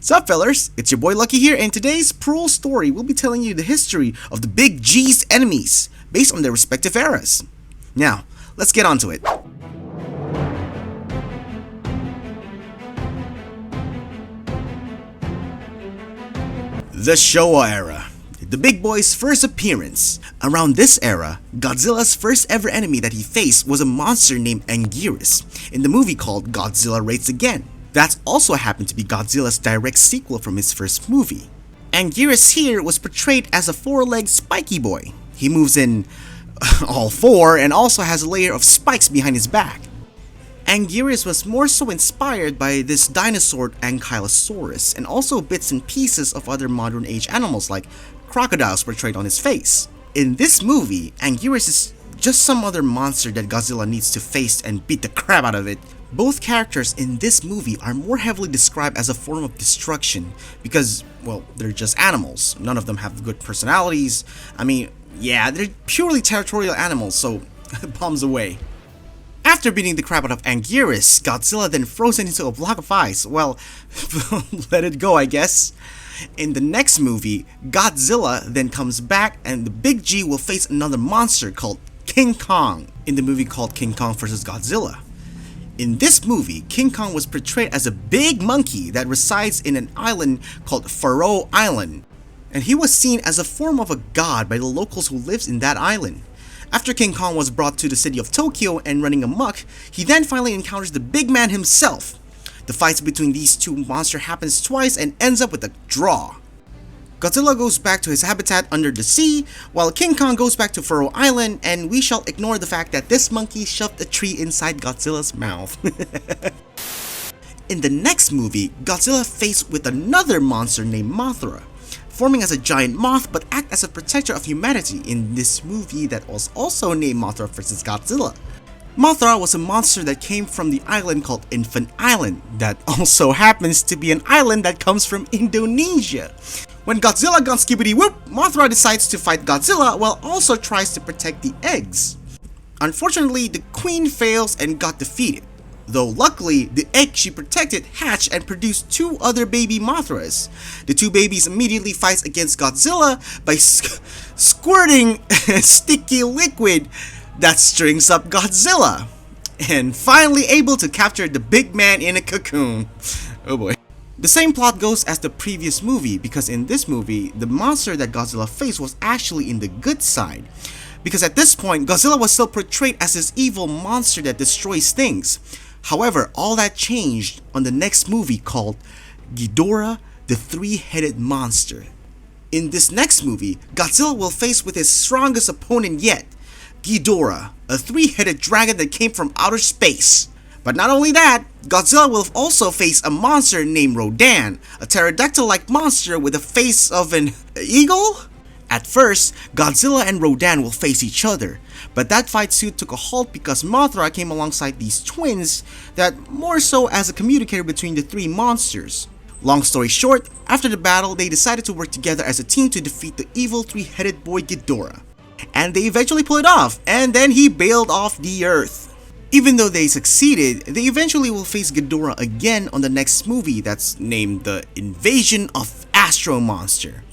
Sup fellers, it's your boy Lucky here, and today's PRUL story will be telling you the history of the Big G's enemies based on their respective eras. Now, let's get on to it. The Showah Era. The big boy's first appearance. Around this era, Godzilla's first ever enemy that he faced was a monster named Anguirus in the movie called Godzilla Raids Again. That also happened to be Godzilla's direct sequel from his first movie. Anguirus here was portrayed as a four-legged spiky boy. He moves in all four and also has a layer of spikes behind his back. Anguirus was more so inspired by this dinosaur Ankylosaurus and also bits and pieces of other modern age animals like crocodiles portrayed on his face. In this movie, Anguirus is just some other monster that Godzilla needs to face and beat the crap out of it. Both characters in this movie are more heavily described as a form of destruction because, well, they're just animals. None of them have good personalities. I mean, yeah, they're purely territorial animals, so bombs away. After beating the crap out of Anguirus, Godzilla then frozen into a block of ice. Well, let it go, I guess. In the next movie, Godzilla then comes back and the Big G will face another monster called King Kong in the movie called King Kong vs. Godzilla. In this movie, King Kong was portrayed as a big monkey that resides in an island called PRUL Island, and he was seen as a form of a god by the locals who lives in that island. After King Kong was brought to the city of Tokyo and running amok, he then finally encounters the big man himself. The fight between these two monsters happens twice and ends up with a draw. Godzilla goes back to his habitat under the sea, while King Kong goes back to PRUL Island, and we shall ignore the fact that this monkey shoved a tree inside Godzilla's mouth. In the next movie, Godzilla faced with another monster named Mothra, forming as a giant moth but act as a protector of humanity in this movie that was also named Mothra vs. Godzilla. Mothra was a monster that came from the island called Infant Island, that also happens to be an island that comes from Indonesia. When Godzilla gone skibbity whoop, Mothra decides to fight Godzilla while also tries to protect the eggs. Unfortunately, the queen fails and got defeated, though luckily the egg she protected hatched and produced two other baby Mothras. The two babies immediately fight against Godzilla by squirting sticky liquid that strings up Godzilla, and finally able to capture the big man in a cocoon. Oh boy. The same plot goes as the previous movie, because in this movie, the monster that Godzilla faced was actually in the good side. Because at this point, Godzilla was still portrayed as this evil monster that destroys things. However, all that changed on the next movie called Ghidorah, the Three-Headed Monster. In this next movie, Godzilla will face with his strongest opponent yet, Ghidorah, a three-headed dragon that came from outer space. But not only that, Godzilla will also face a monster named Rodan, a pterodactyl-like monster with the face of an eagle? At first, Godzilla and Rodan will face each other, but that fight soon took a halt because Mothra came alongside these twins that more so as a communicator between the three monsters. Long story short, after the battle, they decided to work together as a team to defeat the evil three-headed boy Ghidorah. And they eventually pulled it off, and then he bailed off the earth. Even though they succeeded, they eventually will face Ghidorah again on the next movie that's named The Invasion of Astro Monster.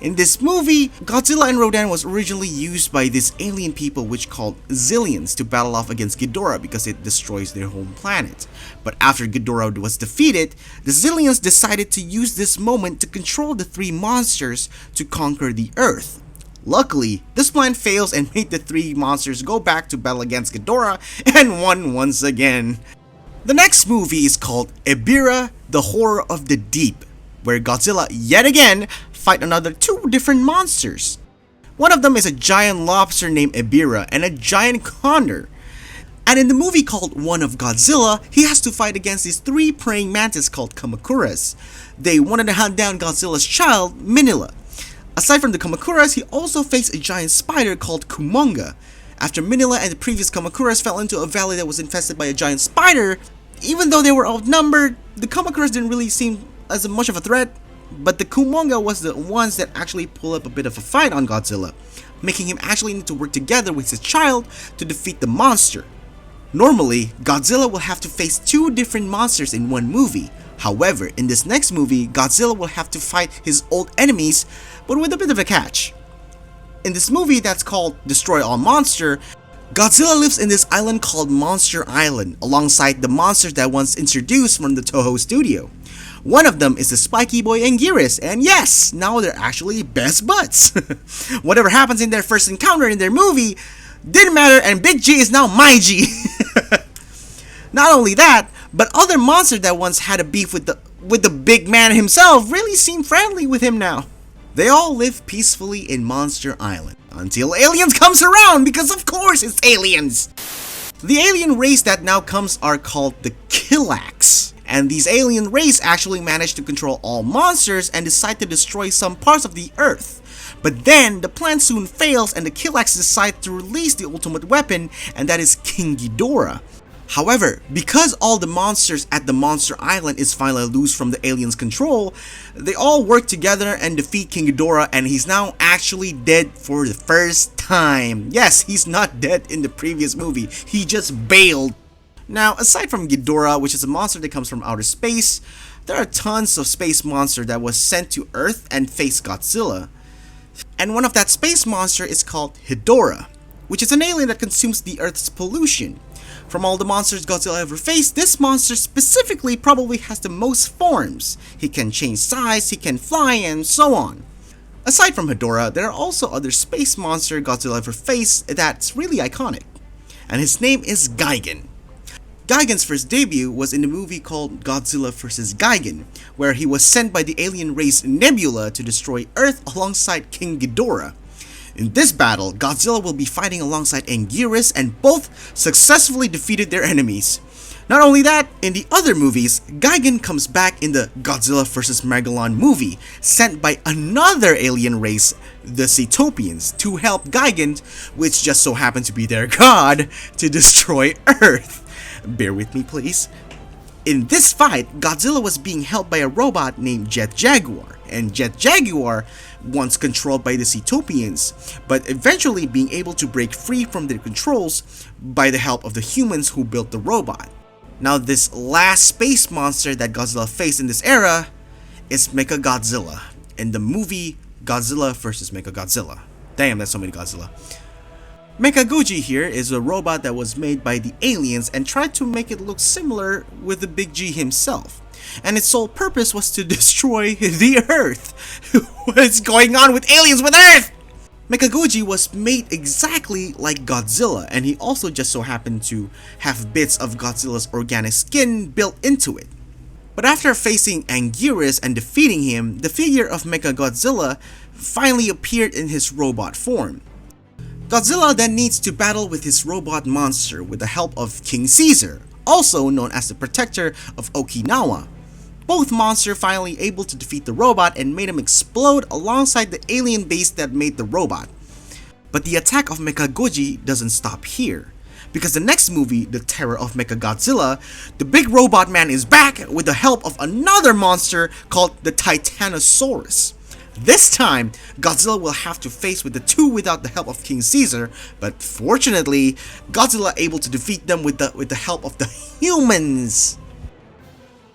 In this movie, Godzilla and Rodan was originally used by these alien people which called Zillions to battle off against Ghidorah because it destroys their home planet. But after Ghidorah was defeated, the Zillions decided to use this moment to control the three monsters to conquer the Earth. Luckily, this plan fails and made the three monsters go back to battle against Ghidorah and won once again. The next movie is called Ebirah, the Horror of the Deep, where Godzilla yet again fight another two different monsters. One of them is a giant lobster named Ebirah and a giant condor. And in the movie called One of Godzilla, he has to fight against these three praying mantis called Kamacuras. They wanted to hunt down Godzilla's child, Minilla. Aside from the Kamacuras, he also faced a giant spider called Kumonga. After Minilla and the previous Kamacuras fell into a valley that was infested by a giant spider, even though they were outnumbered, the Kamacuras didn't really seem as much of a threat, but the Kumonga was the ones that actually pulled up a bit of a fight on Godzilla, making him actually need to work together with his child to defeat the monster. Normally, Godzilla will have to face two different monsters in one movie, However, in this next movie, Godzilla will have to fight his old enemies, but with a bit of a catch. In this movie that's called Destroy All Monster, Godzilla lives in this island called Monster Island, alongside the monsters that once introduced from the Toho studio. One of them is the spiky boy Anguirus, and yes, now they're actually best buds. Whatever happens in their first encounter in their movie didn't matter, and Big G is now my G. Not only that, but other monsters that once had a beef with the big man himself really seem friendly with him now. They all live peacefully in Monster Island until aliens comes around, because of course it's aliens. The alien race that now comes are called the Killax, and these alien race actually manage to control all monsters and decide to destroy some parts of the Earth. But then the plan soon fails and the Killax decide to release the ultimate weapon, and that is King Ghidorah. However, because all the monsters at the Monster Island is finally loose from the aliens' control, they all work together and defeat King Ghidorah, and he's now actually dead for the first time. Yes, he's not dead in the previous movie, he just bailed. Now, aside from Ghidorah, which is a monster that comes from outer space, there are tons of space monsters that was sent to Earth and face Godzilla. And one of that space monster is called Ghidorah, which is an alien that consumes the Earth's pollution. From all the monsters Godzilla ever faced, this monster specifically probably has the most forms. He can change size, he can fly, and so on. Aside from Ghidorah, there are also other space monsters Godzilla ever faced that's really iconic, and his name is Gigan. Gigan's first debut was in the movie called Godzilla vs. Gigan, where he was sent by the alien race Nebula to destroy Earth alongside King Ghidorah. In this battle, Godzilla will be fighting alongside Anguirus, and both successfully defeated their enemies. Not only that, in the other movies, Gigan comes back in the Godzilla vs. Megalon movie, sent by another alien race, the Cetopians, to help Gigan, which just so happened to be their god, to destroy Earth. Bear with me please. In this fight, Godzilla was being helped by a robot named Jet Jaguar, and Jet Jaguar once controlled by the Cetopians, but eventually being able to break free from their controls by the help of the humans who built the robot. Now, this last space monster that Godzilla faced in this era is Mecha Godzilla in the movie Godzilla vs. Mecha Godzilla. Damn, that's so many Godzilla. Mecha Goji here is a robot that was made by the aliens and tried to make it look similar with the Big G himself. And its sole purpose was to destroy the Earth. What's going on with aliens with Earth? Mecha Goji was made exactly like Godzilla, and he also just so happened to have bits of Godzilla's organic skin built into it. But after facing Anguirus and defeating him, the figure of Mecha Godzilla finally appeared in his robot form. Godzilla then needs to battle with his robot monster with the help of King Caesar, also known as the protector of Okinawa. Both monsters finally able to defeat the robot and made him explode alongside the alien base that made the robot. But the attack of Mecha Goji doesn't stop here, because the next movie, The Terror of Mecha Godzilla, the big robot man is back with the help of another monster called the Titanosaurus. This time, Godzilla will have to face with the two without the help of King Caesar, but fortunately, Godzilla able to defeat them with the help of the humans.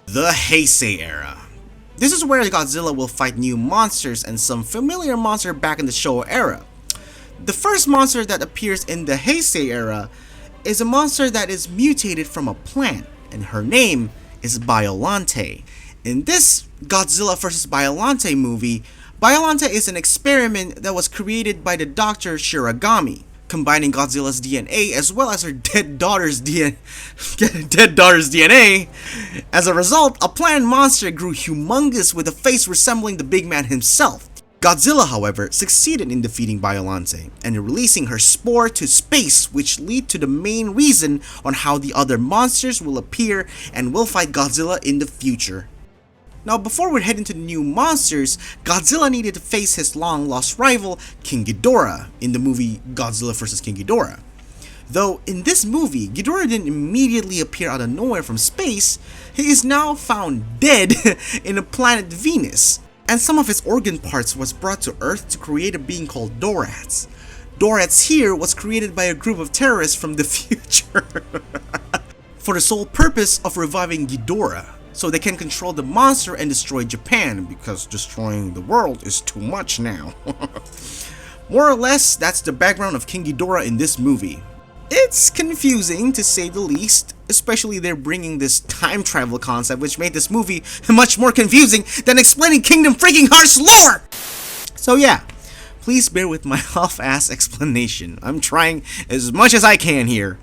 The Heisei Era. This is where Godzilla will fight new monsters and some familiar monsters back in the Showah Era. The first monster that appears in the Heisei Era is a monster that is mutated from a plant, and her name is Biollante. In this Godzilla vs. Biollante movie, Biollante is an experiment that was created by the Dr. Shiragami, combining Godzilla's DNA as well as her dead daughter's DNA. As a result, a plant monster grew humongous with a face resembling the big man himself. Godzilla, however, succeeded in defeating Biollante and releasing her spore to space, which lead to the main reason on how the other monsters will appear and will fight Godzilla in the future. Now, before we head into the new monsters, Godzilla needed to face his long-lost rival, King Ghidorah, in the movie Godzilla vs. King Ghidorah. Though, in this movie, Ghidorah didn't immediately appear out of nowhere from space, he is now found dead in the planet Venus, and some of his organ parts was brought to Earth to create a being called Dorats. Dorats here was created by a group of terrorists from the future for the sole purpose of reviving Ghidorah. so they can control the monster and destroy Japan, because destroying the world is too much now. More or less, that's the background of King Ghidorah in this movie. It's confusing to say the least, especially they're bringing this time travel concept, which made this movie much more confusing than explaining Kingdom freaking Hearts lore! So yeah, please bear with my half-ass explanation. I'm trying as much as I can here.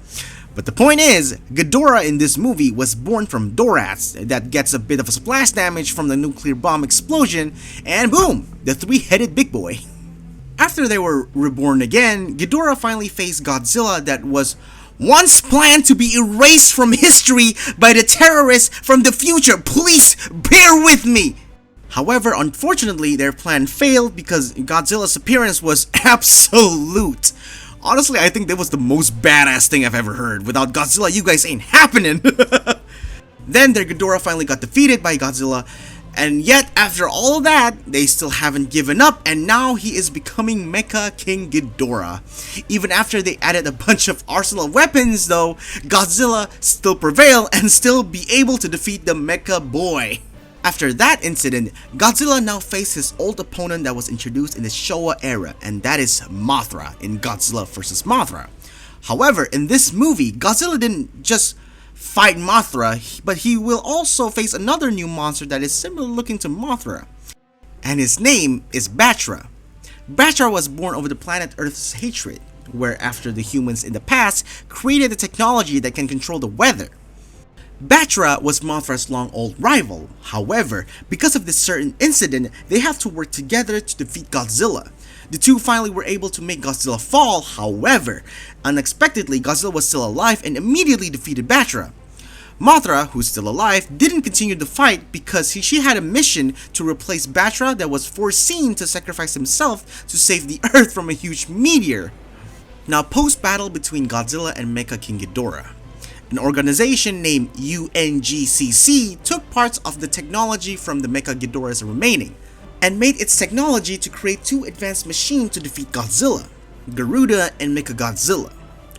But the point is, Ghidorah in this movie was born from Dorats that gets a bit of a splash damage from the nuclear bomb explosion, and boom, the three-headed big boy. After they were reborn again, Ghidorah finally faced Godzilla that was once planned to be erased from history by the terrorists from the future. Please bear with me! However, unfortunately, their plan failed because Godzilla's appearance was absolute. Honestly, I think that was the most badass thing I've ever heard. Without Godzilla, you guys ain't happening! Then their Ghidorah finally got defeated by Godzilla, and yet after all of that, they still haven't given up, and now he is becoming Mecha King Ghidorah. Even after they added a bunch of arsenal weapons though, Godzilla still prevailed and still be able to defeat the Mecha boy. After that incident, Godzilla now faced his old opponent that was introduced in the Showah Era, and that is Mothra in Godzilla vs. Mothra. However, in this movie, Godzilla didn't just fight Mothra, but he will also face another new monster that is similar looking to Mothra, and his name is Batra. Batra was born over the planet Earth's hatred, where after the humans in the past created a technology that can control the weather. Batra was Mothra's long-old rival. However, because of this certain incident, they have to work together to defeat Godzilla. The two finally were able to make Godzilla fall. However, unexpectedly, Godzilla was still alive and immediately defeated Batra. Mothra, who's still alive, didn't continue the fight because she had a mission to replace Batra that was foreseen to sacrifice himself to save the Earth from a huge meteor. Now, post-battle between Godzilla and Mecha King Ghidorah, an organization named UNGCC took parts of the technology from the Mecha Ghidorah's remaining, and made its technology to create two advanced machines to defeat Godzilla, Garuda and Mecha Godzilla.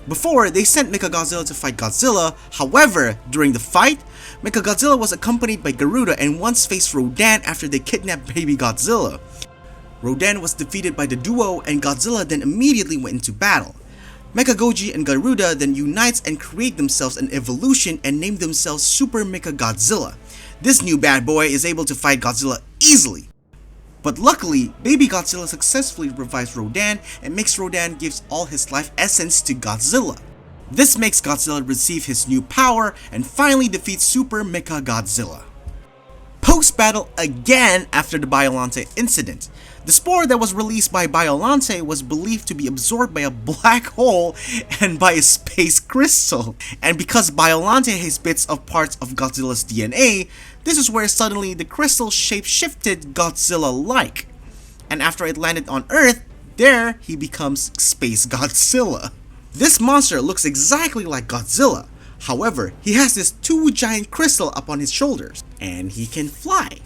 Before, they sent Mecha Godzilla to fight Godzilla. However, during the fight, Mecha Godzilla was accompanied by Garuda and once faced Rodan after they kidnapped baby Godzilla. Rodan was defeated by the duo, and Godzilla then immediately went into battle. Mecha Goji and Garuda then unites and create themselves an evolution and name themselves Super Mecha Godzilla. This new bad boy is able to fight Godzilla easily. But luckily, baby Godzilla successfully revives Rodan and makes Rodan gives all his life essence to Godzilla. This makes Godzilla receive his new power and finally defeats Super Mecha Godzilla. Post-battle again after the Biollante incident, the spore that was released by Biollante was believed to be absorbed by a black hole and by a space crystal. And because Biollante has bits of parts of Godzilla's DNA, this is where suddenly the crystal shape-shifted Godzilla-like. And after it landed on Earth, there he becomes Space Godzilla. This monster looks exactly like Godzilla. However, he has this two giant crystal upon his shoulders, and he can fly.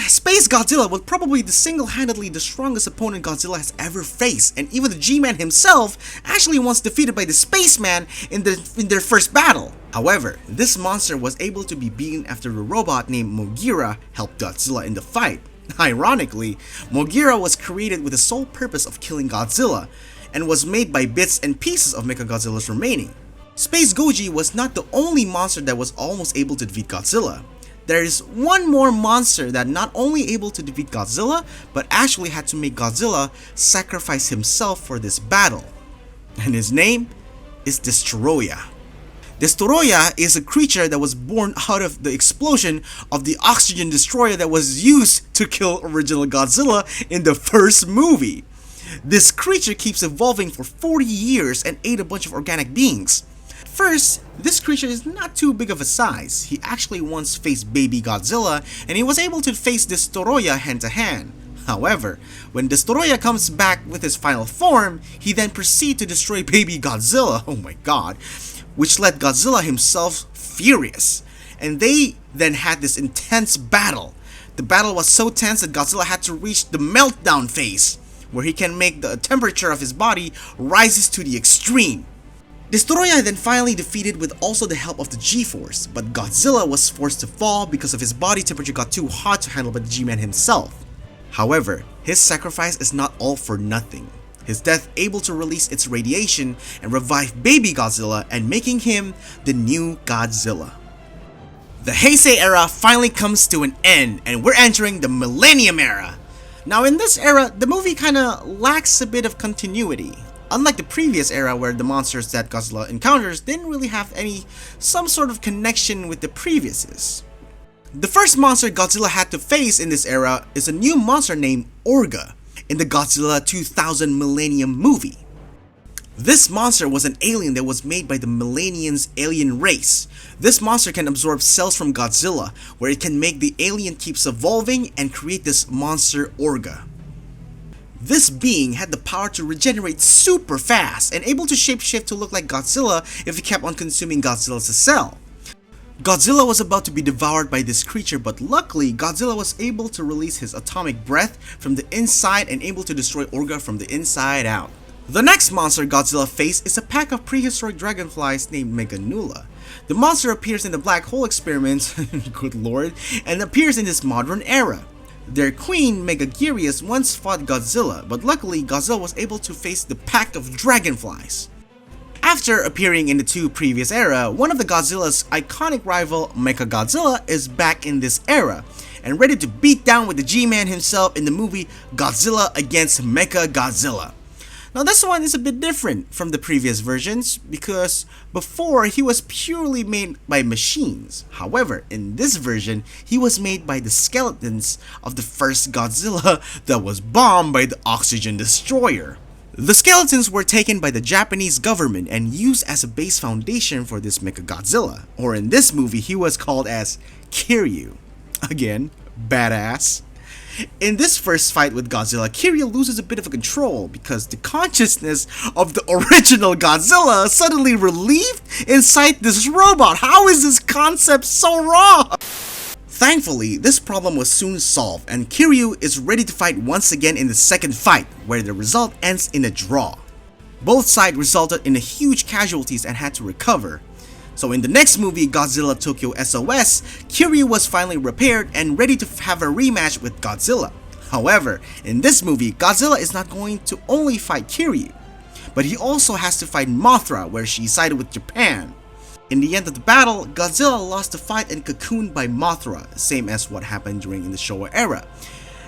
Space Godzilla was probably single-handedly the strongest opponent Godzilla has ever faced, and even the G-Man himself actually once defeated by the Spaceman in their first battle. However, this monster was able to be beaten after a robot named Mogira helped Godzilla in the fight. Ironically, Mogira was created with the sole purpose of killing Godzilla, and was made by bits and pieces of Mechagodzilla's remaining. Space Goji was not the only monster that was almost able to defeat Godzilla. There is one more monster that not only able to defeat Godzilla, but actually had to make Godzilla sacrifice himself for this battle. And his name is Destoroyah. Destoroyah is a creature that was born out of the explosion of the oxygen destroyer that was used to kill original Godzilla in the first movie. This creature keeps evolving for 40 years and ate a bunch of organic beings. First, this creature is not too big of a size. He actually once faced baby Godzilla, and he was able to face Destoroyah hand to hand. However, when Destoroyah comes back with his final form, he then proceeds to destroy baby Godzilla, oh my god, which led Godzilla himself furious. And they then had this intense battle. The battle was so tense that Godzilla had to reach the meltdown phase, where he can make the temperature of his body rises to the extreme. Destoroyah then finally defeated with also the help of the G-Force, but Godzilla was forced to fall because of his body temperature got too hot to handle by the G-Man himself. However, his sacrifice is not all for nothing. His death able to release its radiation and revive baby Godzilla and making him the new Godzilla. The Heisei era finally comes to an end and we're entering the Millennium Era. Now in this era, the movie kinda lacks a bit of continuity. Unlike the previous era where the monsters that Godzilla encounters didn't really have some sort of connection with the previouses. The first monster Godzilla had to face in this era is a new monster named Orga in the Godzilla 2000 Millennium movie. This monster was an alien that was made by the Millennium's alien race. This monster can absorb cells from Godzilla, where it can make the alien keeps evolving and create this monster Orga. This being had the power to regenerate super fast and able to shapeshift to look like Godzilla if he kept on consuming Godzilla's cell. Godzilla was about to be devoured by this creature, but luckily Godzilla was able to release his atomic breath from the inside and able to destroy Orga from the inside out. The next monster Godzilla faced is a pack of prehistoric dragonflies named Meganula. The monster appears in the black hole experiments, good lord, and appears in this modern era. Their queen, Megaguirus, once fought Godzilla, but luckily Godzilla was able to face the pack of dragonflies. After appearing in the two previous era, one of the Godzilla's iconic rival, Mecha Godzilla, is back in this era, and ready to beat down with the G-Man himself in the movie Godzilla against Mecha Godzilla. Now this one is a bit different from the previous versions because before he was purely made by machines. However, in this version, he was made by the skeletons of the first Godzilla that was bombed by the oxygen destroyer. The skeletons were taken by the Japanese government and used as a base foundation for this Mecha Godzilla, or in this movie he was called as Kiryu. Again, badass. In this first fight with Godzilla, Kiryu loses a bit of control because the consciousness of the original Godzilla suddenly relieved inside this robot. How is this concept so wrong? Thankfully, this problem was soon solved and Kiryu is ready to fight once again in the second fight, where the result ends in a draw. Both sides resulted in huge casualties and had to recover. So in the next movie, Godzilla Tokyo SOS, Kiryu was finally repaired and ready to have a rematch with Godzilla. However, in this movie, Godzilla is not going to only fight Kiryu, but he also has to fight Mothra, where she sided with Japan. In the end of the battle, Godzilla lost the fight and cocooned by Mothra, same as what happened during the Showah Era.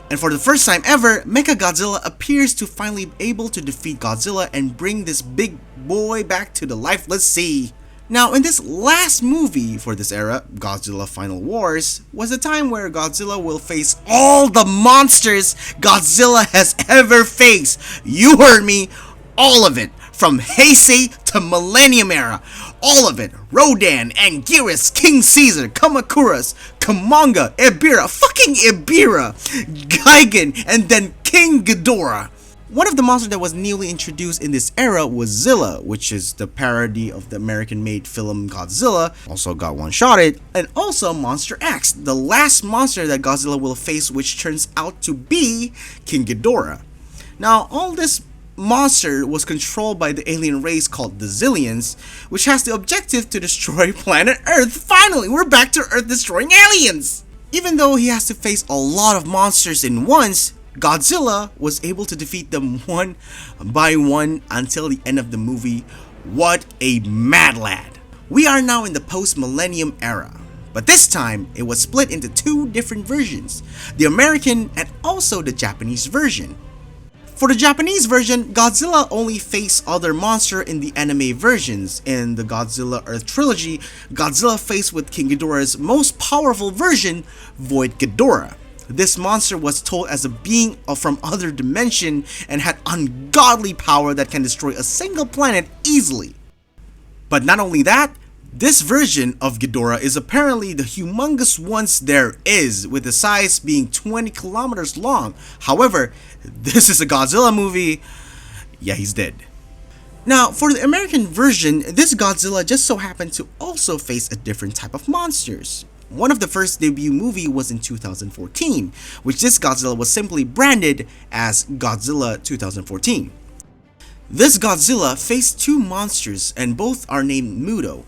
And for the first time ever, Mecha Godzilla appears to finally be able to defeat Godzilla and bring this big boy back to the lifeless sea. Now, in this last movie for this era, Godzilla Final Wars, was a time where Godzilla will face all the monsters Godzilla has ever faced. You heard me, all of it. From Heisei to Millennium Era, all of it. Rodan, Anguirus, King Caesar, Kamakuras, Kamanga, Ebirah, fucking Ebirah, Gigan, and then King Ghidorah. One of the monsters that was newly introduced in this era was Zilla, which is the parody of the American-made film Godzilla, also got one-shotted, and also Monster X, the last monster that Godzilla will face, which turns out to be King Ghidorah. Now, all this monster was controlled by the alien race called the Zillions, which has the objective to destroy planet Earth. Finally, we're back to Earth destroying aliens! Even though he has to face a lot of monsters in once, Godzilla was able to defeat them one by one until the end of the movie. What a mad lad! We are now in the post-Millennium Era, but this time it was split into two different versions, the American and also the Japanese version. For the Japanese version, Godzilla only faced other monsters in the anime versions. In the Godzilla Earth trilogy, Godzilla faced with King Ghidorah's most powerful version, Void Ghidorah. This monster was told as a being from other dimension and had ungodly power that can destroy a single planet easily. But not only that, this version of Ghidorah is apparently the humongous ones there is, with the size being 20 kilometers long. However, this is a Godzilla movie. Yeah, he's dead. Now, for the American version, this Godzilla just so happened to also face a different type of monsters. One of the first debut movie was in 2014, which this Godzilla was simply branded as Godzilla 2014. This Godzilla faced two monsters and both are named Muto.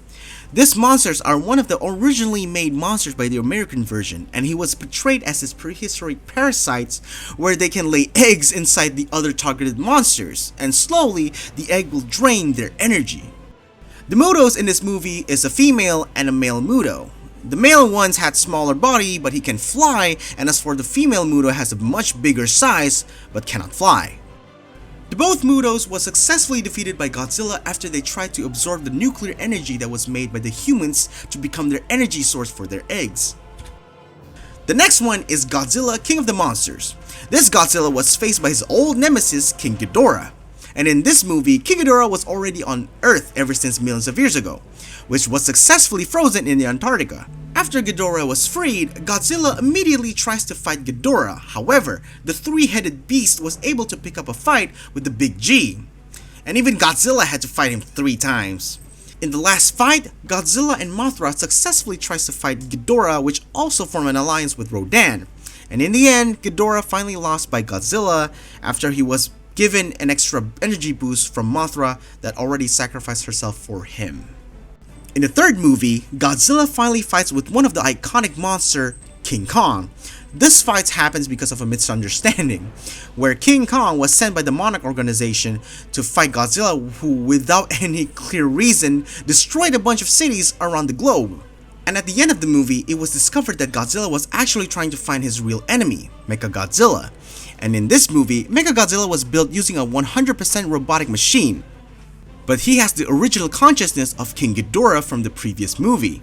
These monsters are one of the originally made monsters by the American version, and he was portrayed as his prehistoric parasites where they can lay eggs inside the other targeted monsters, and slowly the egg will drain their energy. The Mutos in this movie is a female and a male Muto. The male ones had smaller body but he can fly, and as for the female Muto has a much bigger size but cannot fly. The both Mutos was successfully defeated by Godzilla after they tried to absorb the nuclear energy that was made by the humans to become their energy source for their eggs. The next one is Godzilla, King of the Monsters. This Godzilla was faced by his old nemesis, King Ghidorah. And in this movie, King Ghidorah was already on Earth ever since millions of years ago, which was successfully frozen in the Antarctica. After Ghidorah was freed, Godzilla immediately tries to fight Ghidorah. However, the three-headed beast was able to pick up a fight with the Big G. And even Godzilla had to fight him 3 times. In the last fight, Godzilla and Mothra successfully tries to fight Ghidorah, which also form an alliance with Rodan. And in the end, Ghidorah finally lost by Godzilla after he was given an extra energy boost from Mothra that already sacrificed herself for him. In the third movie, Godzilla finally fights with one of the iconic monster, King Kong. This fight happens because of a misunderstanding, where King Kong was sent by the Monarch organization to fight Godzilla, who without any clear reason destroyed a bunch of cities around the globe. And at the end of the movie, it was discovered that Godzilla was actually trying to find his real enemy, Mecha Godzilla. And in this movie, Mecha Godzilla was built using a 100% robotic machine, but he has the original consciousness of King Ghidorah from the previous movie.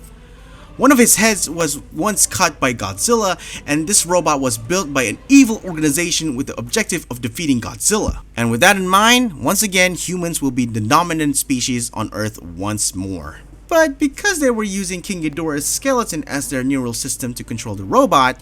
One of his heads was once cut by Godzilla, and this robot was built by an evil organization with the objective of defeating Godzilla. And with that in mind, once again, humans will be the dominant species on Earth once more. But because they were using King Ghidorah's skeleton as their neural system to control the robot,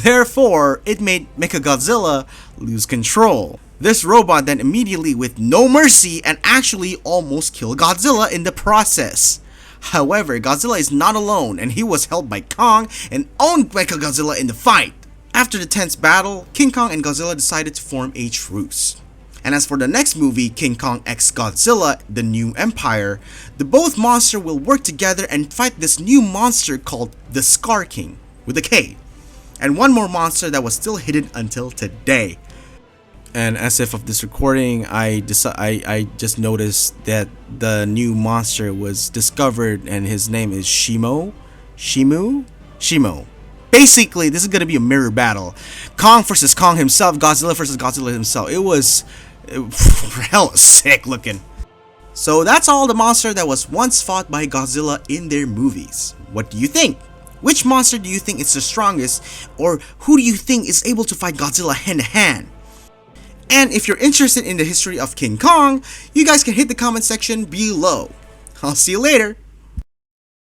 therefore, it made Mecha Godzilla lose control. This robot then immediately, with no mercy, and actually almost killed Godzilla in the process. However, Godzilla is not alone, and he was held by Kong and owned Mecha Godzilla in the fight. After the tense battle, King Kong and Godzilla decided to form a truce. And as for the next movie, King Kong x Godzilla, The New Empire, the both monsters will work together and fight this new monster called the Scar King, with a K, and one more monster that was still hidden until today. And as if of this recording, I just noticed that the new monster was discovered and his name is Shimo. Basically, this is going to be a mirror battle. Kong versus Kong himself, Godzilla versus Godzilla himself. It was hella sick looking. So that's all the monster that was once fought by Godzilla in their movies. What do you think? Which monster do you think is the strongest? Or who do you think is able to fight Godzilla hand to hand? And if you're interested in the history of King Kong, you guys can hit the comment section below. I'll see you later.